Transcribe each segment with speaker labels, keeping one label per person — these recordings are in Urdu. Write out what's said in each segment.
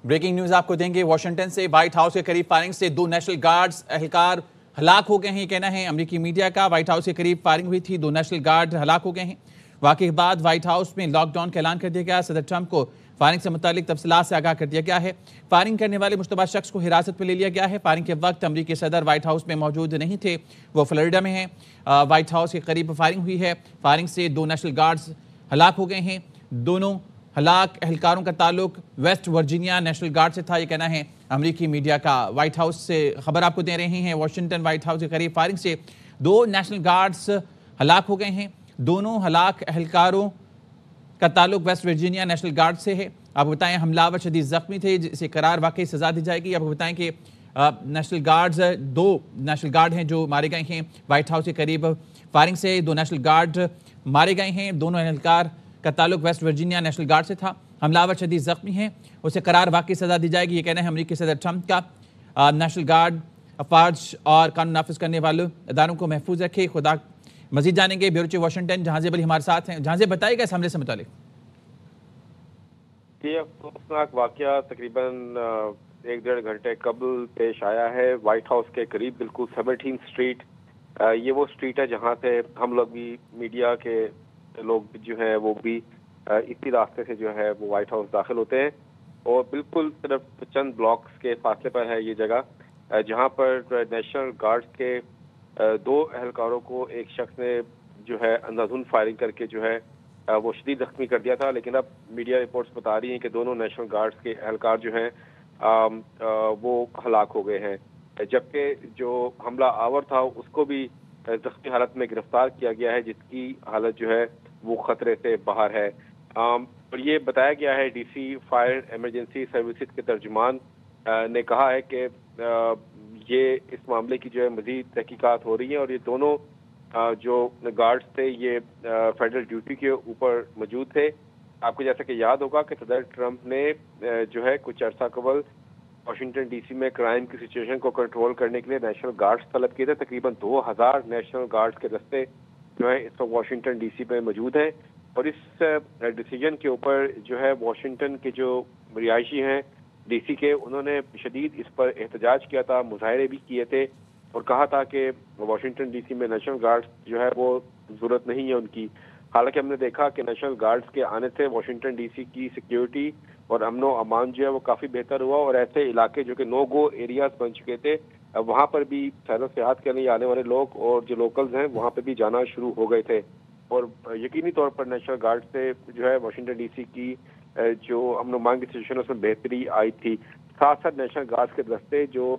Speaker 1: بریکنگ نیوز آپ کو دیں گے واشنگٹن سے۔ وائٹ ہاؤس کے قریب فائرنگ سے 2 نیشنل گارڈز اہلکار ہلاک ہو گئے ہیں، یہ کہنا ہے امریکی میڈیا کا۔ وائٹ ہاؤس کے قریب فائرنگ ہوئی تھی، 2 نیشنل گارڈ ہلاک ہو گئے ہیں۔ واقعے کے بعد وائٹ ہاؤس میں لاک ڈاؤن کا اعلان کر دیا گیا۔ صدر ٹرمپ کو فائرنگ سے متعلق تفصیلات سے آگاہ کر دیا گیا ہے۔ فائرنگ کرنے والے مشتبہ شخص کو حراست میں لے لیا گیا ہے۔ فائرنگ کے وقت امریکی صدر وائٹ ہاؤس میں موجود نہیں تھے، وہ فلوریڈا میں ہیں۔ وائٹ ہاؤس کے قریب فائرنگ ہوئی ہے۔ فائرنگ سے 2 نیشنل گارڈز ہلاک ہو گئے ہیں۔ دونوں ہلاک اہلکاروں کا تعلق ویسٹ ورجینیا نیشنل گارڈ سے تھا، یہ کہنا ہے امریکی میڈیا کا۔ وائٹ ہاؤس سے خبر آپ کو دے رہے ہیں، واشنگٹن وائٹ ہاؤس کے قریب فائرنگ سے 2 نیشنل گارڈز ہلاک ہو گئے ہیں۔ دونوں ہلاک اہلکاروں کا تعلق ویسٹ ورجینیا نیشنل گارڈ سے ہے۔ آپ کو بتائیں حملہ شدید زخمی تھے، جسے قرار واقعی سزا دی جائے گی۔ آپ کو بتائیں کہ نیشنل گارڈز 2 نیشنل گارڈ ہیں جو مارے گئے ہیں۔ وائٹ ہاؤس کے قریب فائرنگ سے 2 نیشنل گارڈ مارے گئے ہیں۔ دونوں اہلکار کا تعلق ویسٹ ورجینیا نیشنل گارڈ سے تھا۔ حملہ آور شدید زخمی ہیں، اسے قرار واقعی سزا دی جائے گی، یہ کہنا ہے امریکی صدر ٹرمپ کا۔ نیشنل گارڈ افواج اور قانون نافذ کرنے والے اداروں کو محفوظ رکھے، خدا۔ مزید جانیں گے بیورو چیف واشنگٹن جہاں زیب علی ہمارے ساتھ ہیں۔ جہاں زیب، بتائیے گا اس حملے سے متعلق۔
Speaker 2: یہ افسوسناک واقعہ تقریباً 1-1.5 گھنٹے قبل پیش آیا ہے وائٹ ہاؤس کے قریب، بالکل 17 اسٹریٹ۔ یہ وہ اسٹریٹ ہے جہاں سے ہم لوگ بھی، میڈیا کے لوگ جو ہے وہ بھی اسی راستے سے جو ہے وہ وائٹ ہاؤس داخل ہوتے ہیں، اور بالکل صرف چند بلاکس کے فاصلے پر ہے یہ جگہ، جہاں پر نیشنل گارڈ کے 2 اہلکاروں کو ایک شخص نے جو ہے اندھادھند فائرنگ کر کے جو ہے وہ شدید زخمی کر دیا تھا۔ لیکن اب میڈیا رپورٹس بتا رہی ہیں کہ دونوں نیشنل گارڈز کے اہلکار جو ہیں وہ ہلاک ہو گئے ہیں، جبکہ جو حملہ آور تھا اس کو بھی زخمی حالت میں گرفتار کیا گیا ہے، جس کی حالت جو ہے وہ خطرے سے باہر ہے۔ اور یہ بتایا گیا ہے، D C fire emergency services کے ترجمان نے کہا ہے کہ یہ اس معاملے کی جو ہے مزید تحقیقات ہو رہی ہیں، اور یہ دونوں جو گارڈز تھے یہ فیڈرل ڈیوٹی کے اوپر موجود تھے۔ آپ کو جیسا کہ یاد ہوگا کہ صدر ٹرمپ نے جو ہے کچھ عرصہ قبل واشنگٹن ڈی سی میں کرائم کی سچویشن کو کنٹرول کرنے کے لیے نیشنل گارڈز طلب کیے تھے۔ تقریباً 2000 نیشنل گارڈز کے دستے جو ہے اس وقت واشنگٹن ڈی سی میں موجود ہیں، اور اس ڈیسیجن کے اوپر جو ہے واشنگٹن کے جو رہائشی ہیں ڈی سی کے، انہوں نے شدید اس پر احتجاج کیا تھا، مظاہرے بھی کیے تھے، اور کہا تھا کہ واشنگٹن ڈی سی میں نیشنل گارڈز جو ہے وہ ضرورت نہیں ہے ان کی۔ حالانکہ ہم نے دیکھا کہ نیشنل گارڈز کے آنے سے واشنگٹن ڈی سی کی سیکیورٹی اور امن و امان جو ہے وہ کافی بہتر ہوا، اور ایسے علاقے جو کہ نو گو ایریاز بن چکے تھے، وہاں پر بھی سیر و سیاحت کے لیے آنے والے لوگ اور جو لوکلز ہیں وہاں پہ بھی جانا شروع ہو گئے تھے، اور یقینی طور پر نیشنل گارڈ سے جو ہے واشنگٹن ڈی سی کی جو امن و امان کی سچویشن اس میں بہتری آئی تھی۔ ساتھ ساتھ نیشنل گارڈز کے دستے جو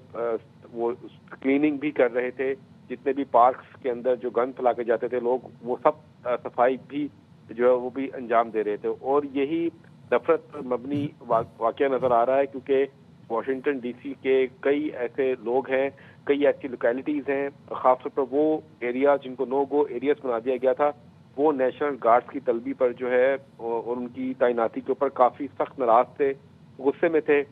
Speaker 2: وہ کلیننگ بھی کر رہے تھے، جتنے بھی پارکس کے اندر جو گند پھیلا کے جاتے تھے لوگ، وہ سب صفائی بھی جو ہے وہ بھی انجام دے رہے تھے، اور یہی نفرت پر مبنی واقعہ نظر آ رہا ہے، کیونکہ واشنگٹن ڈی سی کے کئی ایسے لوگ ہیں، کئی ایسی لوکیلٹیز ہیں، خاص طور پر وہ ایریا جن کو نو گو ایریاز بنا دیا گیا تھا، وہ نیشنل گارڈز کی طلبی پر جو ہے اور ان کی تعیناتی کے اوپر کافی سخت ناراض تھے، غصے میں تھے۔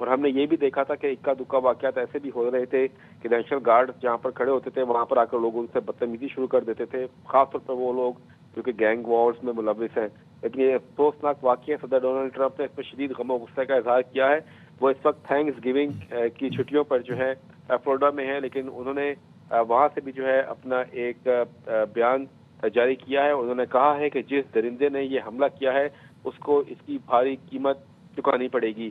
Speaker 2: اور ہم نے یہ بھی دیکھا تھا کہ اکا دکا واقعات ایسے بھی ہو رہے تھے کہ نیشنل گارڈ جہاں پر کھڑے ہوتے تھے وہاں پر آ کر لوگ ان سے بدتمیزی شروع کر دیتے تھے، خاص طور پر وہ لوگ جو کہ گینگ وارز میں ملوث ہیں۔ لیکن یہ افسوسناک واقعہ، صدر ڈونلڈ ٹرمپ نے اس میں شدید غم و غصے کا اظہار کیا ہے۔ وہ اس وقت تھینکس گیونگ کی چھٹیوں پر جو ہے فلوریڈا میں ہے، لیکن انہوں نے وہاں سے بھی جو ہے اپنا ایک بیان جاری کیا ہے۔ انہوں نے کہا ہے کہ جس درندے نے یہ حملہ کیا ہے اس کو اس کی بھاری قیمت چکانی پڑے گی۔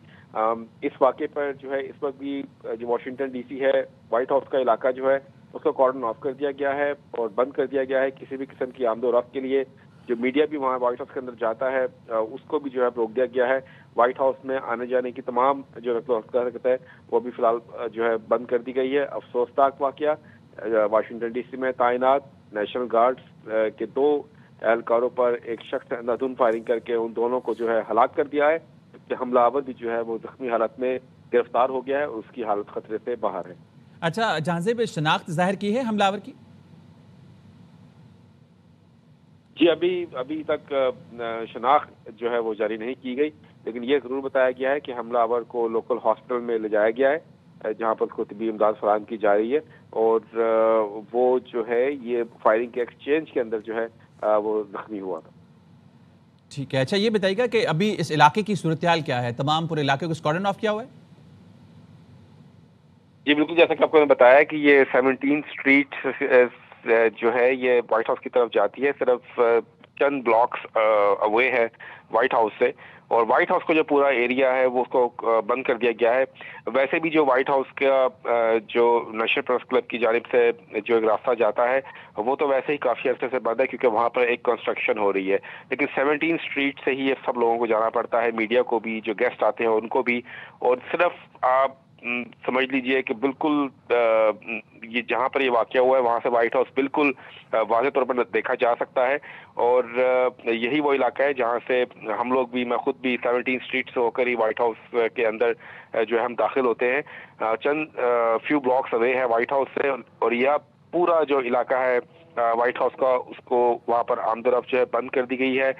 Speaker 2: اس واقعے پر جو ہے اس وقت بھی جو واشنگٹن ڈی سی ہے، وائٹ ہاؤس کا علاقہ جو ہے اس کو کارڈن آف کر دیا گیا ہے اور بند کر دیا گیا ہے، کسی بھی قسم کی آمد و رفت کے لیے جو میڈیا بھی وہاں وائٹ ہاؤس کے اندر جاتا ہے اس کو بھی جو ہے روک دیا گیا ہے۔ وائٹ ہاؤس میں آنے جانے کی تمام جو نقل و حرکت ہے وہ بھی فی الحال جو ہے بند کر دی گئی ہے۔ افسوسناک واقعہ، واشنگٹن ڈی سی میں تعینات نیشنل گارڈز کے 2 اہلکاروں پر ایک شخص اندھادھند فائرنگ کر کے ان دونوں کو جو ہے ہلاک کر دیا ہے، حملہ آور بھی جو ہے وہ زخمی حالت میں گرفتار ہو گیا ہے اور اس کی حالت خطرے سے باہر ہے۔
Speaker 1: اچھا جہاں زیب، شناخت ظاہر کی ہے حملہ آور کی؟
Speaker 2: جی ابھی تک شناخت جو ہے وہ جاری نہیں کی گئی، لیکن یہ ضرور بتایا گیا ہے کہ حملہ آور کو لوکل ہاسپٹل میں لے جایا گیا ہے جہاں پر اس کو طبی امداد فراہم کی جا رہی ہے، اور وہ جو ہے یہ فائرنگ کے ایکسچینج کے اندر جو ہے وہ زخمی ہوا تھا۔
Speaker 1: ٹھیک ہے. اچھا یہ بتائیے گا کہ ابھی اس علاقے کی صورتحال کیا ہے؟ تمام پورے علاقے کو اسکارڈن آف کیا ہوا ہے؟
Speaker 2: جی بالکل، جیسا کہ آپ کو میں بتایا کہ یہ 17 اسٹریٹ جو ہے یہ وائٹ ہاؤس کی طرف جاتی ہے، صرف چند بلاکس اوے ہے وائٹ ہاؤس سے، اور وائٹ ہاؤس کا جو پورا ایریا ہے وہ اس کو بند کر دیا گیا ہے. ویسے بھی جو وائٹ ہاؤس کا جو نیشنل پریس کلب کی جانب سے جو ایک راستہ جاتا ہے وہ تو ویسے ہی کافی عرصے سے بند ہے کیونکہ وہاں پر ایک کنسٹرکشن ہو رہی ہے، لیکن 17 اسٹریٹ سے ہی یہ سب لوگوں کو جانا پڑتا ہے، میڈیا کو بھی، جو گیسٹ آتے ہیں ان کو بھی. اور صرف آپ سمجھ لیجئے کہ بالکل یہ جہاں پر یہ واقعہ ہوا ہے وہاں سے وائٹ ہاؤس بالکل واضح طور پر دیکھا جا سکتا ہے، اور یہی وہ علاقہ ہے جہاں سے ہم لوگ بھی، میں خود بھی 17 اسٹریٹ سے ہو کر ہی وائٹ ہاؤس کے اندر جو ہے ہم داخل ہوتے ہیں. چند فیو بلاکس اوے ہے وائٹ ہاؤس سے، اور یہ پورا جو علاقہ ہے وائٹ ہاؤس کا اس کو وہاں پر آمد و رفت جو ہے بند کر دی گئی ہے.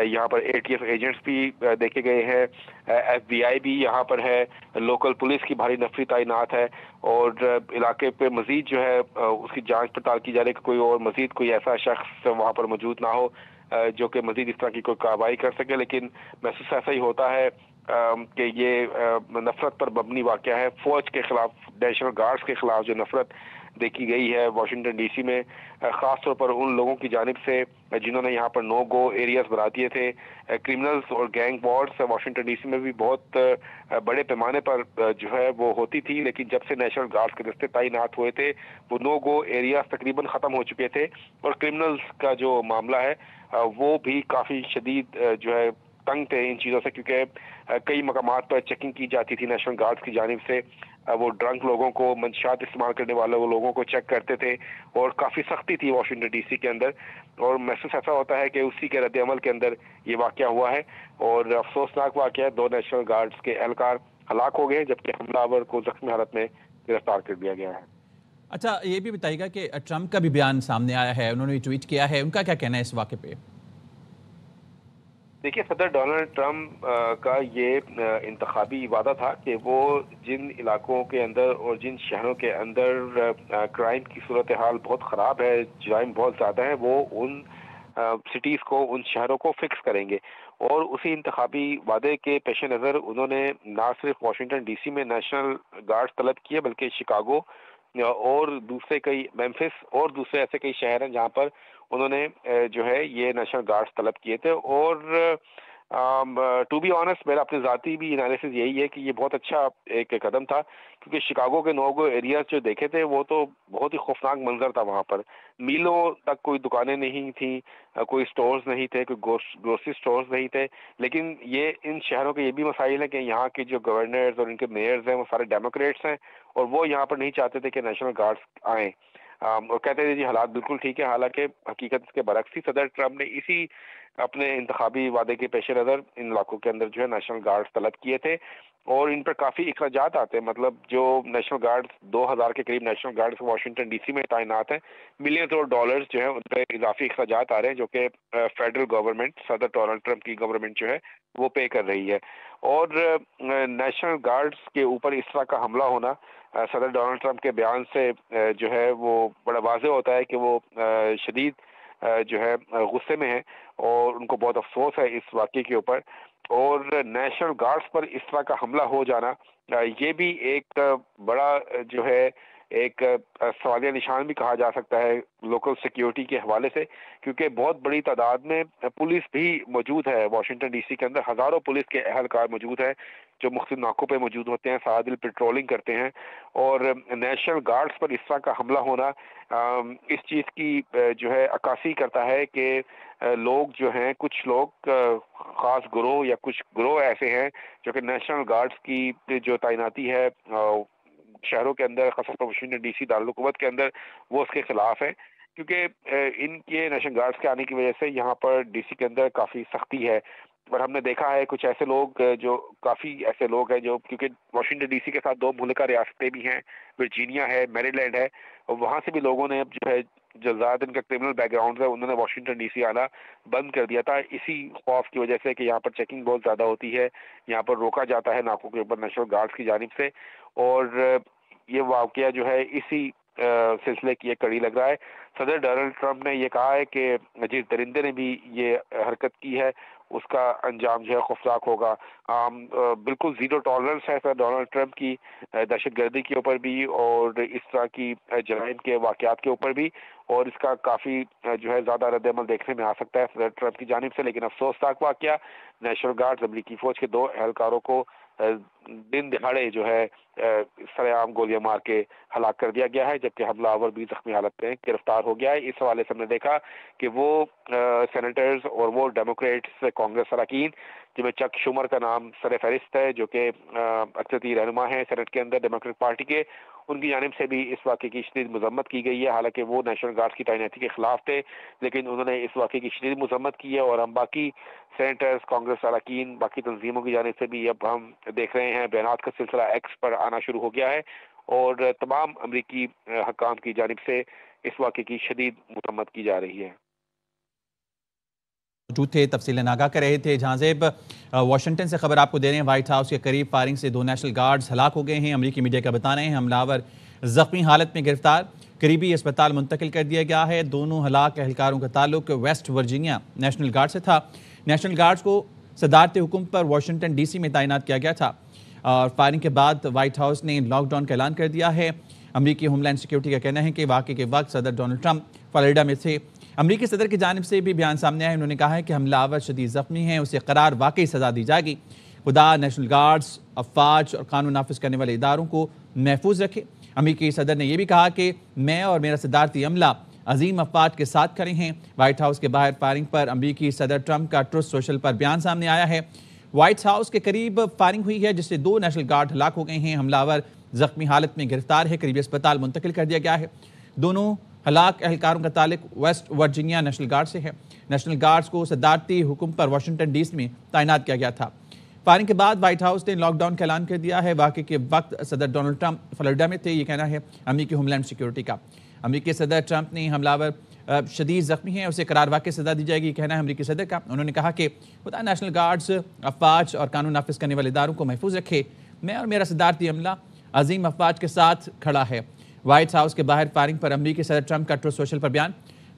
Speaker 2: یہاں پر ATF ایجنٹس بھی دیکھے گئے ہیں، FBI بھی یہاں پر ہے، لوکل پولیس کی بھاری نفری تعینات ہے، اور علاقے پہ مزید جو ہے اس کی جانچ پڑتال کی جا رہی ہے کہ کوئی اور مزید کوئی ایسا شخص وہاں پر موجود نہ ہو جو کہ مزید اس طرح کی کوئی کارروائی کر سکے. لیکن محسوس ایسا ہی ہوتا ہے کہ یہ نفرت پر مبنی واقعہ ہے. فوج کے خلاف، نیشنل گارڈز کے خلاف جو نفرت دیکھی گئی ہے واشنگٹن DC میں، خاص طور پر ان لوگوں کی جانب سے جنہوں نے یہاں پر نو گو ایریاز بنا دیے تھے. کرمنلز اور گینگ وارز واشنگٹن DC میں بھی بہت بڑے پیمانے پر جو ہے وہ ہوتی تھی، لیکن جب سے نیشنل گارڈز کے دستے تعینات ہوئے تھے وہ نو گو ایریاز تقریباً ختم ہو چکے تھے، اور کرمنلز کا جو معاملہ ہے وہ بھی کافی شدید جو ہے تنگ تھے ان چیزوں سے، کیونکہ کئی مقامات پر چیکنگ کی جاتی تھی نیشنل گارڈز کی جانب سے. وہ ڈرنک لوگوں کو، منشیات استعمال کرنے والے وہ لوگوں کو چیک کرتے تھے، اور کافی سختی تھی واشنگٹن DC کے اندر. اور محسوس ایسا ہوتا ہے کہ اسی کے رد عمل کے اندر یہ واقعہ ہوا ہے، اور افسوسناک واقعہ ہے. 2 نیشنل گارڈز کے اہلکار ہلاک ہو گئے جبکہ حملہ آور کو زخمی حالت میں گرفتار کر دیا گیا ہے.
Speaker 1: اچھا یہ بھی بتائیے گا کہ ٹرمپ کا بھی بیان سامنے آیا ہے، انہوں نے ٹویٹ کیا ہے، ان کا کیا کہنا ہے اس واقعے پہ؟
Speaker 2: دیکھیے، صدر ڈونلڈ ٹرمپ کا یہ انتخابی وعدہ تھا کہ وہ جن علاقوں کے اندر اور جن شہروں کے اندر کرائم کی صورتحال بہت خراب ہے، جرائم بہت زیادہ ہیں، وہ ان سٹیز کو، ان شہروں کو فکس کریں گے. اور اسی انتخابی وعدے کے پیش نظر انہوں نے نہ صرف واشنگٹن DC میں نیشنل گارڈز طلب کیے بلکہ شکاگو اور دوسرے کئی، میمفس اور دوسرے ایسے کئی شہر ہیں جہاں پر انہوں نے جو ہے یہ نیشنل گارڈز طلب کیے تھے. اور ٹو بی آنسٹ میرا اپنے ذاتی بھی انالیسس یہی ہے کہ یہ بہت اچھا ایک قدم تھا، کیونکہ شکاگو کے نو گو ایریاز جو دیکھے تھے وہ تو بہت ہی خوفناک منظر تھا. وہاں پر میلوں تک کوئی دکانیں نہیں تھیں، کوئی سٹورز نہیں تھے، کوئی گروسری سٹورز نہیں تھے. لیکن یہ ان شہروں کے یہ بھی مسائل ہیں کہ یہاں کے جو گورنرز اور ان کے میئرز ہیں وہ سارے ڈیموکریٹس ہیں، اور وہ یہاں پر نہیں چاہتے تھے کہ نیشنل گارڈز آئیں، اور کہتے تھے جی حالات بالکل ٹھیک ہے. حالانکہ حقیقت اس کے برعکس تھی. صدر ٹرمپ نے اسی اپنے انتخابی وعدے کے پیش نظر ان علاقوں کے اندر جو ہے نیشنل گارڈز طلب کیے تھے، اور ان پر کافی اخراجات آتے ہیں. مطلب جو نیشنل گارڈز 2000 کے قریب نیشنل گارڈز واشنگٹن DC میں تعینات ہیں، ملینز اور ڈالرز جو ہے ان پہ اضافی اخراجات آ رہے ہیں جو کہ فیڈرل گورنمنٹ، صدر ڈونلڈ ٹرمپ کی گورنمنٹ جو ہے وہ پے کر رہی ہے. اور نیشنل گارڈز کے اوپر اس طرح کا حملہ ہونا صدر ڈونلڈ ٹرمپ کے بیان سے جو ہے وہ بڑا واضح ہوتا ہے کہ وہ شدید جو ہے غصے میں ہیں، اور ان کو بہت افسوس ہے اس واقعے کے اوپر. اور نیشنل گارڈز پر اس طرح کا حملہ ہو جانا یہ بھی ایک بڑا جو ہے ایک سوالیہ نشان بھی کہا جا سکتا ہے لوکل سیکیورٹی کے حوالے سے، کیونکہ بہت بڑی تعداد میں پولیس بھی موجود ہے واشنگٹن DC کے اندر. ہزاروں پولیس کے اہلکار موجود ہیں جو مختلف ناکوں پہ موجود ہوتے ہیں، سارا دن پیٹرولنگ کرتے ہیں. اور نیشنل گارڈز پر اس طرح کا حملہ ہونا اس چیز کی جو ہے عکاسی کرتا ہے کہ لوگ جو ہیں، کچھ لوگ خاص گروہ یا کچھ گروہ ایسے ہیں جو کہ نیشنل گارڈز کی جو تعیناتی ہے شہروں کے اندر، خاص واشنگٹن DC دارالحکومت کے اندر، وہ اس کے خلاف ہے. کیونکہ ان کے نیشنل گارڈز کے آنے کی وجہ سے یہاں پر DC کے اندر کافی سختی ہے. اور ہم نے دیکھا ہے کچھ ایسے لوگ جو کافی ایسے لوگ ہیں جو، کیونکہ واشنگٹن DC کے ساتھ 2 ملکہ ریاستیں بھی ہیں، ورجینیا ہے، میری لینڈ ہے، اور وہاں سے بھی لوگوں نے جو ہے جو زیادہ ان کا کرمنل بیک گراؤنڈ ہے انہوں نے واشنگٹن DC آنا بند کر دیا تھا، اسی خوف کی وجہ سے کہ یہاں پر چیکنگ بہت زیادہ ہوتی ہے، یہاں پر روکا جاتا ہے ناکوں کے اوپر نیشنل گارڈز کی جانب سے. اور یہ واقعہ جو ہے اسی سلسلے کی ایک کڑی لگ رہا ہے. صدر ڈونلڈ ٹرمپ نے یہ کہا ہے کہ جس درندے نے بھی یہ حرکت کی ہے اس کا انجام جو ہے خوفناک ہوگا. بالکل زیرو ٹالرنس ہے سر ڈونلڈ ٹرمپ کی دہشت گردی کے اوپر بھی اور اس طرح کی جرائم کے واقعات کے اوپر بھی, اور اس کا کافی جو ہے زیادہ رد عمل دیکھنے میں آ سکتا ہے صدر ٹرمپ کی جانب سے. لیکن افسوسناک واقعہ, نیشنل گارڈز امریکی فوج کے 2 اہلکاروں کو دن دہاڑے جو ہے سر عام گولیاں مار کے ہلاک کر دیا گیا ہے, جبکہ حملہ آور بھی زخمی حالت میں گرفتار ہو گیا ہے. اس حوالے سے ہم نے دیکھا کہ وہ سینیٹرز اور وہ ڈیموکریٹس کانگریس اراکین جن میں چک شومر کا نام سر فہرست ہے, جو کہ اکثریتی رہنما ہیں سینٹ کے اندر ڈیموکریٹ پارٹی کے, ان کی جانب سے بھی اس واقعے کی شدید مذمت کی گئی ہے. حالانکہ وہ نیشنل گارڈز کی تعیناتی کے خلاف تھے, لیکن انہوں نے اس واقعے کی شدید مذمت کی ہے. اور ہم باقی سینیٹرز, کانگریس اراکین, باقی تنظیموں کی جانب سے بھی اب ہم دیکھ رہے ہیں بیانات کا سلسلہ ایکس پر آنا شروع ہو گیا ہے, اور تمام امریکی حکام کی جانب سے اس واقعے کی شدید مذمت کی جا رہی ہے.
Speaker 1: موجود تھے, تفصیلیں آگاہ کر رہے تھے. جہاں زیب واشنگٹن سے خبر آپ کو دے رہے ہیں, وائٹ ہاؤس کے قریب فائرنگ سے 2 نیشنل گارڈز ہلاک ہو گئے ہیں. امریکی میڈیا کا بتانا ہے حملہ آور زخمی حالت میں گرفتار, قریبی اسپتال منتقل کر دیا گیا ہے. دونوں ہلاک اہلکاروں کا تعلق ویسٹ ورجینیا نیشنل گارڈ سے تھا. نیشنل گارڈز کو صدارتی حکم پر واشنگٹن ڈی سی میں تعینات کیا گیا تھا, اور فائرنگ کے بعد وائٹ ہاؤس نے لاک ڈاؤن کا اعلان کر دیا ہے. امریکی ہوم لینڈ سیکیورٹی کا کہنا ہے کہ واقعے کے وقت صدر ڈونلڈ ٹرمپ فلوریڈا میں تھے. امریکی صدر کی جانب سے بھی بیان سامنے آئے. انہوں نے کہا ہے کہ حملہ آور شدید زخمی ہیں, اسے قرار واقعی سزا دی جائے گی. خدا نیشنل گارڈز, افواج اور قانون نافذ کرنے والے اداروں کو محفوظ رکھے. امریکی صدر نے یہ بھی کہا کہ میں اور میرا صدارتی عملہ عظیم افواج کے ساتھ کھڑے ہیں. وائٹ ہاؤس کے باہر فائرنگ پر امریکی صدر ٹرمپ کا ٹروتھ سوشل پر بیان سامنے آیا ہے. وائٹ ہاؤس کے قریب فائرنگ ہوئی ہے, جس سے 2 نیشنل گارڈ ہلاک ہو گئے ہیں. حملہ آور زخمی حالت میں گرفتار ہے, قریبی اسپتال منتقل کر دیا گیا ہے. دونوں ہلاک اہلکاروں کا تعلق ویسٹ ورجینیا نیشنل گارڈ سے ہے. نیشنل گارڈز کو صدارتی حکم پر واشنگٹن ڈی سی میں تعینات کیا گیا تھا. فائرنگ کے بعد وائٹ ہاؤس نے لاک ڈاؤن کا اعلان کر دیا ہے. واقعے کے وقت صدر ڈونلڈ ٹرمپ فلوریڈا میں تھے, یہ کہنا ہے امریکی ہوم لینڈ سیکیورٹی کا. امریکی صدر ٹرمپ نے حملہ آور شدید زخمی ہیں, اسے قرار واقعی سزا دی جائے گی, کہنا ہے امریکی صدر کا. انہوں نے کہا کہ خدا نیشنل گارڈز, افواج اور قانون نافذ کرنے والے اداروں کو محفوظ رکھے. میں اور میرا صدارتی عملہ عظیم افواج کے ساتھ کھڑا ہے. وائٹ ہاؤس کے باہر فائرنگ پر امریکی صدر ٹرمپ کا ٹروتھ سوشل پر بیان.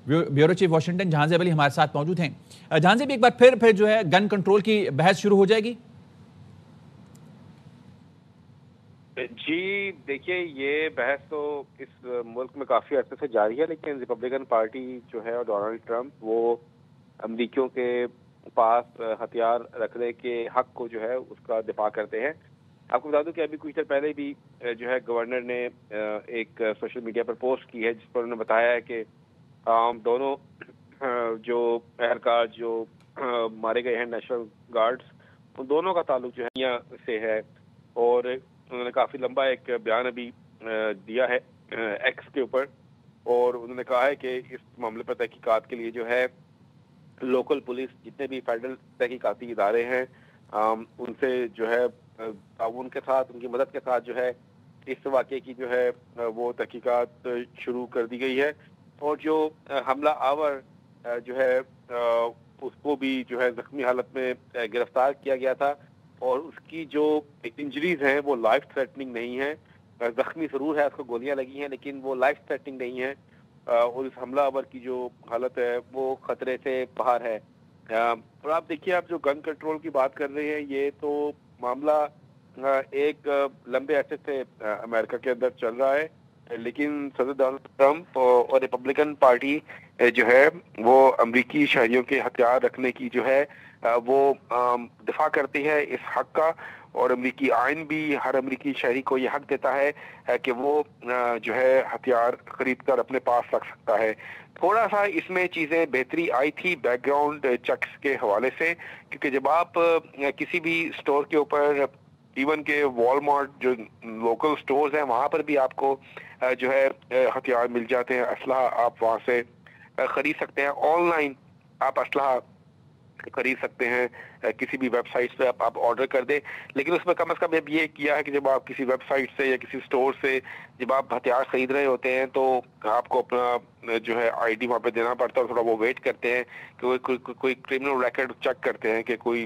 Speaker 1: بیورو چیف واشنگٹن جہاں زیب علی ہمارے ساتھ موجود ہیں. جہاں زیب, ایک بار پھر جو ہے گن کنٹرول کی بحث شروع ہو جائے گی؟
Speaker 2: جی دیکھیے, یہ بحث تو اس ملک میں کافی عرصے سے جاری ہے, لیکن ریپبلکن پارٹی جو ہے اور ڈونلڈ ٹرمپ وہ امریکیوں کے پاس ہتھیار رکھنے کے حق کو جو ہے اس کا دفاع کرتے ہیں. آپ کو بتا دوں کہ ابھی کچھ دیر پہلے بھی جو ہے گورنر نے ایک سوشل میڈیا پر پوسٹ کی ہے, جس پر انہوں نے بتایا ہے کہ دونوں جو اہلکار جو مارے گئے ہیں نیشنل گارڈز, ان دونوں کا تعلق جو ہے سے ہے. اور انہوں نے کافی لمبا ایک بیان ابھی دیا ہے ایکس کے اوپر, اور انہوں نے کہا ہے کہ اس معاملے پر تحقیقات کے لیے جو ہے لوکل پولیس, جتنے بھی فیڈرل تحقیقاتی ادارے ہیں, ان سے جو ہے تعاون کے ساتھ, ان کی مدد کے ساتھ جو ہے اس واقعے کی جو ہے وہ تحقیقات شروع کر دی گئی ہے. اور جو حملہ آور جو ہے اس کو بھی جو ہے زخمی حالت میں گرفتار کیا گیا تھا, اور اس کی جو انجریز ہیں وہ لائف تھریٹننگ نہیں ہیں. زخمی ضرور ہے, اس کو گولیاں لگی ہیں, لیکن وہ لائف تھریٹننگ نہیں ہے. اور اس حملہ آور کی جو حالت ہے وہ خطرے سے باہر ہے. اور آپ دیکھیے, آپ جو گن کنٹرول کی بات کر رہے ہیں, یہ تو معاملہ ایک لمبے عرصے سے امریکہ کے اندر چل رہا ہے, لیکن صدر ڈونلڈ ٹرمپ اور ریپبلکن پارٹی جو ہے وہ امریکی شہریوں کے ہتھیار رکھنے کی جو ہے وہ دفاع کرتی ہے اس حق کا. اور امریکی آئین بھی ہر امریکی شہری کو یہ حق دیتا ہے کہ وہ جو ہے ہتھیار خرید کر اپنے پاس رکھ سکتا ہے. تھوڑا سا اس میں چیزیں بہتری آئی تھی بیک گراؤنڈ چیکس کے حوالے سے, کیونکہ جب آپ کسی بھی سٹور کے اوپر, ایون کہ وال مارٹ جو لوکل سٹورز ہیں, وہاں پر بھی آپ کو جو ہے ہتھیار مل جاتے ہیں, اسلحہ آپ وہاں سے خرید سکتے ہیں. آن لائن آپ اسلحہ خرید سکتے ہیں, کسی بھی ویب سائٹ پہ آپ آرڈر کر دیں. لیکن اس میں کم از کم اب یہ کیا ہے کہ جب آپ کسی ویب سائٹ سے یا کسی سٹور سے جب آپ ہتھیار خرید رہے ہوتے ہیں تو آپ کو اپنا جو ہے آئی ڈی وہاں پہ دینا پڑتا ہے, اور تھوڑا وہ ویٹ کرتے ہیں کہ کوئی کرمنل ریکارڈ چیک کرتے ہیں کہ کوئی